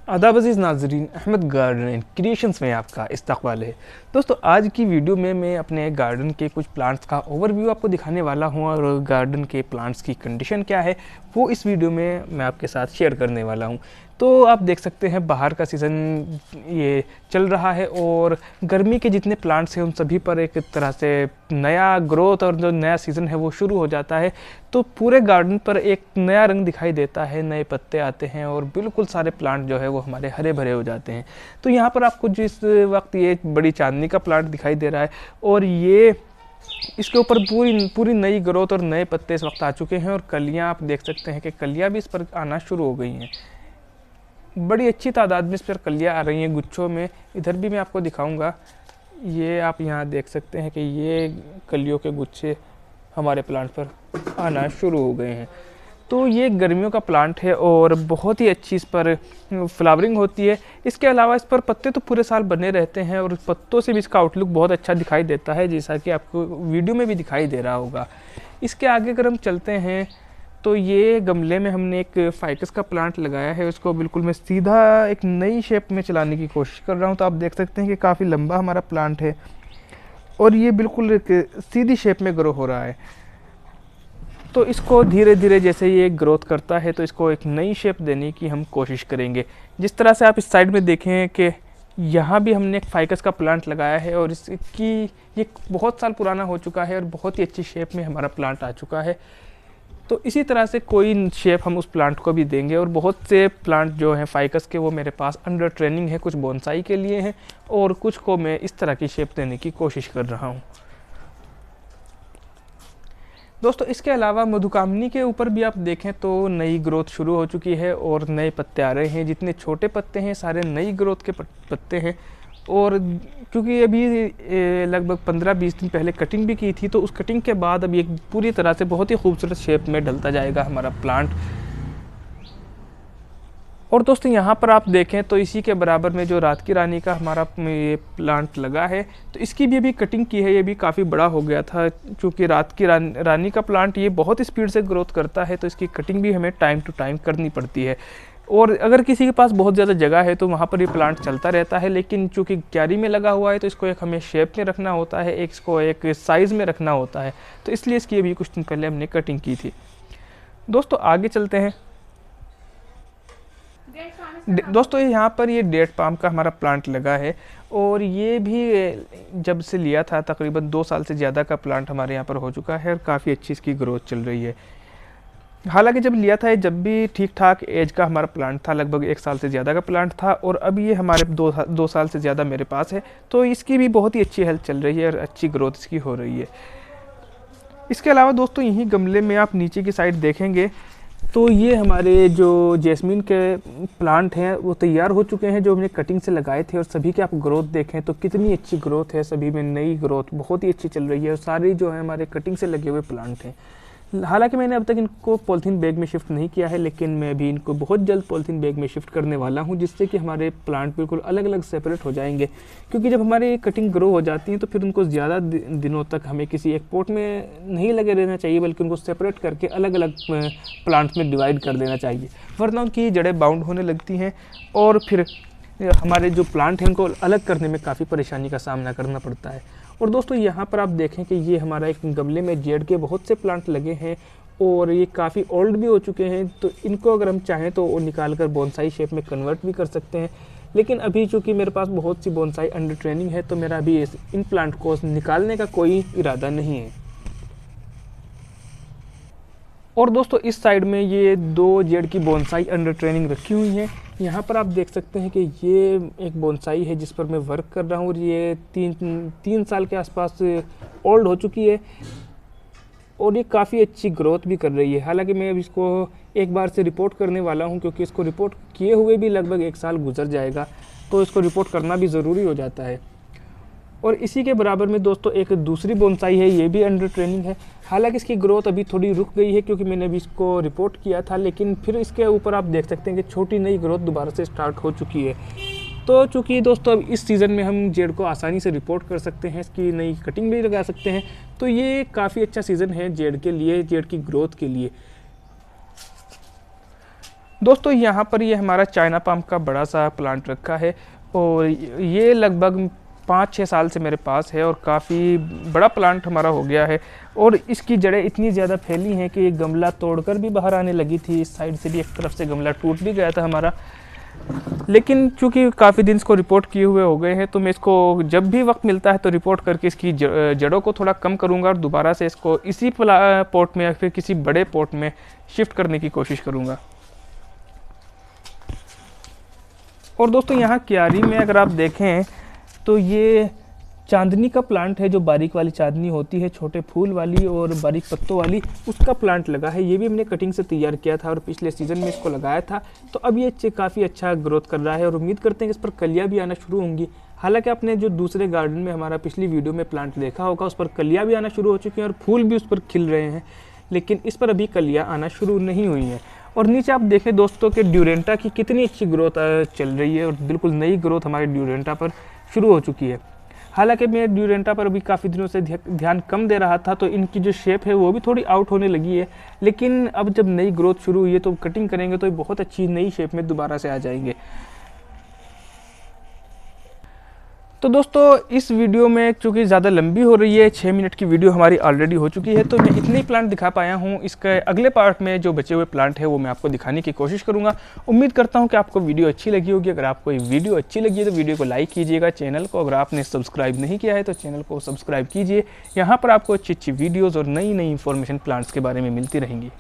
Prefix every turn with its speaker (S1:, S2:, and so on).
S1: आदाब अज़ीज़ नाज़रीन, Ahmad garden and creations में आपका इस्तकबाल है। दोस्तों, आज की वीडियो में मैं अपने गार्डन के कुछ प्लांट्स का ओवरव्यू आपको दिखाने वाला हूं और गार्डन के प्लांट्स की कंडीशन क्या है वो इस वीडियो में मैं आपके साथ शेयर करने वाला हूं। तो आप देख सकते हैं बाहर का सीज़न ये चल रहा है और गर्मी के जितने प्लांट्स हैं उन सभी पर एक तरह से नया ग्रोथ और जो नया सीज़न है वो शुरू हो जाता है। तो पूरे गार्डन पर एक नया रंग दिखाई देता है, नए पत्ते आते हैं और बिल्कुल सारे प्लांट जो है वो हमारे हरे भरे हो जाते हैं। तो यहाँ पर आपको जिस वक्त ये बड़ी चांदनी का प्लांट दिखाई दे रहा है और ये इसके ऊपर पूरी पूरी नई ग्रोथ और नए पत्ते इस वक्त आ चुके हैं और कलियाँ आप देख सकते हैं कि कलियाँ भी इस पर आना शुरू हो गई हैं। बड़ी अच्छी तादाद में इस पर कलियाँ आ रही हैं गुच्छों में। इधर भी मैं आपको दिखाऊंगा, ये आप यहाँ देख सकते हैं कि ये कलियों के गुच्छे हमारे प्लांट पर आना शुरू हो गए हैं। तो ये गर्मियों का प्लांट है और बहुत ही अच्छी इस पर फ्लावरिंग होती है। इसके अलावा इस पर पत्ते तो पूरे साल बने रहते हैं और पत्तों से भी इसका आउटलुक बहुत अच्छा दिखाई देता है, जैसा कि आपको वीडियो में भी दिखाई दे रहा होगा। इसके आगे अगर हम चलते हैं तो ये गमले में हमने एक फाइकस का प्लांट लगाया है। उसको बिल्कुल मैं सीधा एक नई शेप में चलाने की कोशिश कर रहा हूँ। तो आप देख सकते हैं कि काफ़ी लंबा हमारा प्लांट है और ये बिल्कुल एक सीधी शेप में ग्रो हो रहा है। तो इसको धीरे धीरे जैसे ये ग्रोथ करता है तो इसको एक नई शेप देने की हम कोशिश करेंगे। जिस तरह से आप इस साइड में देखें कि यहाँ भी हमने एक फाइकस का प्लांट लगाया है और इसकी ये बहुत साल पुराना हो चुका है और बहुत ही अच्छी शेप में हमारा प्लांट आ चुका है। तो इसी तरह से कोई शेप हम उस प्लांट को भी देंगे और बहुत से प्लांट जो हैं फाइकस के वो मेरे पास अंडर ट्रेनिंग है, कुछ बोनसाई के लिए हैं और कुछ को मैं इस तरह की शेप देने की कोशिश कर रहा हूँ। दोस्तों, इसके अलावा मधुकामनी के ऊपर भी आप देखें तो नई ग्रोथ शुरू हो चुकी है और नए पत्ते आ रहे हैं। जितने छोटे पत्ते हैं सारे नई ग्रोथ के पत्ते हैं और क्योंकि अभी लगभग 15-20 दिन पहले कटिंग भी की थी तो उस कटिंग के बाद अभी एक पूरी तरह से बहुत ही खूबसूरत शेप में ढलता जाएगा हमारा प्लांट। और दोस्तों, यहाँ पर आप देखें तो इसी के बराबर में जो रात की रानी का हमारा ये प्लांट लगा है तो इसकी भी अभी कटिंग की है। ये भी काफ़ी बड़ा हो गया था। क्योंकि रात की रानी का प्लांट ये बहुत स्पीड से ग्रोथ करता है तो इसकी कटिंग भी हमें टाइम टू टाइम करनी पड़ती है। और अगर किसी के पास बहुत ज़्यादा जगह है तो वहाँ पर ये प्लांट चलता रहता है, लेकिन चूँकि क्यारी में लगा हुआ है तो इसको एक हमें शेप में रखना होता है, एक इसको एक साइज़ में रखना होता है। तो इसलिए इसकी अभी कुछ दिन पहले हमने कटिंग की थी। दोस्तों, आगे चलते हैं। दोस्तों, यहाँ पर ये डेट पाम का हमारा प्लांट लगा है और ये भी जब से लिया था तकरीबन 2 साल से ज़्यादा का प्लांट हमारे यहाँ पर हो चुका है और काफ़ी अच्छी इसकी ग्रोथ चल रही है। हालांकि जब लिया था जब भी ठीक ठाक एज का हमारा प्लांट था, लगभग 1 साल से ज़्यादा का प्लांट था और अब ये हमारे 2 साल से ज़्यादा मेरे पास है। तो इसकी भी बहुत ही अच्छी हेल्थ चल रही है और अच्छी ग्रोथ इसकी हो रही है। इसके अलावा दोस्तों, यहीं गमले में आप नीचे की साइड देखेंगे तो ये हमारे जो जैस्मीन के प्लांट हैं वो तैयार हो चुके हैं, जो हमने कटिंग से लगाए थे। और सभी की आप ग्रोथ देखें तो कितनी अच्छी ग्रोथ है, सभी में नई ग्रोथ बहुत ही अच्छी चल रही है और सारे जो है हमारे कटिंग से लगे हुए प्लांट हैं। हालांकि मैंने अब तक इनको पॉलीथीन बैग में शिफ्ट नहीं किया है, लेकिन मैं भी इनको बहुत जल्द पॉलीथीन बैग में शिफ्ट करने वाला हूं, जिससे कि हमारे प्लांट बिल्कुल अलग अलग सेपरेट हो जाएंगे। क्योंकि जब हमारी कटिंग ग्रो हो जाती है तो फिर उनको ज़्यादा दिनों तक हमें किसी एक पॉट में नहीं लगे रहना चाहिए, बल्कि उनको सेपरेट करके अलग अलग प्लांट्स में डिवाइड कर देना चाहिए, वरना उनकी जड़ें बाउंड होने लगती हैं और फिर हमारे जो प्लांट हैं उनको अलग करने में काफ़ी परेशानी का सामना करना पड़ता है। और दोस्तों, यहाँ पर आप देखें कि ये हमारा एक गमले में जेड के बहुत से प्लांट लगे हैं और ये काफ़ी ओल्ड भी हो चुके हैं। तो इनको अगर हम चाहें तो निकाल कर बोनसाई शेप में कन्वर्ट भी कर सकते हैं, लेकिन अभी चूँकि मेरे पास बहुत सी बोनसाई अंडर ट्रेनिंग है तो मेरा अभी इन प्लांट को निकालने का कोई इरादा नहीं है। और दोस्तों, इस साइड में ये 2 जेड की बोनसाई अंडर ट्रेनिंग रखी हुई हैं। यहाँ पर आप देख सकते हैं कि ये एक बोनसाई है जिस पर मैं वर्क कर रहा हूँ और ये 3 साल के आसपास ओल्ड हो चुकी है और ये काफ़ी अच्छी ग्रोथ भी कर रही है। हालांकि मैं अब इसको एक बार से रिपोर्ट करने वाला हूँ, क्योंकि इसको रिपोर्ट किए हुए भी लगभग 1 साल गुजर जाएगा, तो इसको रिपोर्ट करना भी ज़रूरी हो जाता है। और इसी के बराबर में दोस्तों एक दूसरी बोनसाई है, ये भी अंडर ट्रेनिंग है। हालांकि इसकी ग्रोथ अभी थोड़ी रुक गई है क्योंकि मैंने अभी इसको रिपोर्ट किया था, लेकिन फिर इसके ऊपर आप देख सकते हैं कि छोटी नई ग्रोथ दोबारा से स्टार्ट हो चुकी है। तो चूँकि दोस्तों अब इस सीज़न में हम जेड को आसानी से रिपोर्ट कर सकते हैं, इसकी नई कटिंग भी लगा सकते हैं, तो ये काफ़ी अच्छा सीज़न है जेड के लिए, जेड की ग्रोथ के लिए। दोस्तों यहाँ पर ये हमारा चाइना पाम का बड़ा सा प्लांट रखा है और ये लगभग 5-6 साल से मेरे पास है और काफ़ी बड़ा प्लांट हमारा हो गया है। और इसकी जड़ें इतनी ज़्यादा फैली हैं कि ये गमला तोड़कर भी बाहर आने लगी थी। इस साइड से भी एक तरफ से गमला टूट भी गया था हमारा, लेकिन चूंकि काफ़ी दिन इसको रिपोर्ट किए हुए हो गए हैं तो मैं इसको जब भी वक्त मिलता है तो रिपोर्ट करके इसकी जड़ों को थोड़ा कम करूँगा और दोबारा से इसको इसी पॉट में या फिर किसी बड़े पॉट में शिफ्ट करने की कोशिश करूँगा। और दोस्तों यहाँ क्यारी में अगर आप देखें तो ये चांदनी का प्लांट है, जो बारीक वाली चांदनी होती है, छोटे फूल वाली और बारीक पत्तों वाली, उसका प्लांट लगा है। ये भी हमने कटिंग से तैयार किया था और पिछले सीज़न में इसको लगाया था। तो अब ये काफ़ी अच्छा ग्रोथ कर रहा है और उम्मीद करते हैं कि इस पर कलियाँ भी आना शुरू होंगी। हालांकि आपने जो दूसरे गार्डन में हमारा पिछली वीडियो में प्लांट देखा होगा उस पर कलियाँ भी आना शुरू हो चुकी हैं और फूल भी उस पर खिल रहे हैं, लेकिन इस पर अभी कलियाँ आना शुरू नहीं हुई हैं। और नीचे आप देखें दोस्तों कि ड्यूरेंटा की कितनी अच्छी ग्रोथ चल रही है और बिल्कुल नई ग्रोथ हमारे ड्यूरेंटा पर शुरू हो चुकी है। हालांकि मैं ड्यूरेंटा पर अभी काफ़ी दिनों से ध्यान कम दे रहा था तो इनकी जो शेप है वो भी थोड़ी आउट होने लगी है, लेकिन अब जब नई ग्रोथ शुरू हुई है तो कटिंग करेंगे तो बहुत अच्छी नई शेप में दोबारा से आ जाएंगे। तो दोस्तों इस वीडियो में चूँकि ज़्यादा लंबी हो रही है, 6 मिनट की वीडियो हमारी ऑलरेडी हो चुकी है, तो मैं इतने ही प्लांट दिखा पाया हूँ। इसके अगले पार्ट में जो बचे हुए प्लांट है वो मैं आपको दिखाने की कोशिश करूँगा। उम्मीद करता हूँ कि आपको वीडियो अच्छी लगी होगी। अगर आपको ये वीडियो अच्छी लगी है तो वीडियो को लाइक कीजिएगा, चैनल को अगर आपने सब्सक्राइब नहीं किया है तो चैनल को सब्सक्राइब कीजिए। यहाँ पर आपको अच्छी अच्छी वीडियोज़ और नई नई इन्फॉर्मेशन प्लांट्स के बारे में मिलती रहेंगी।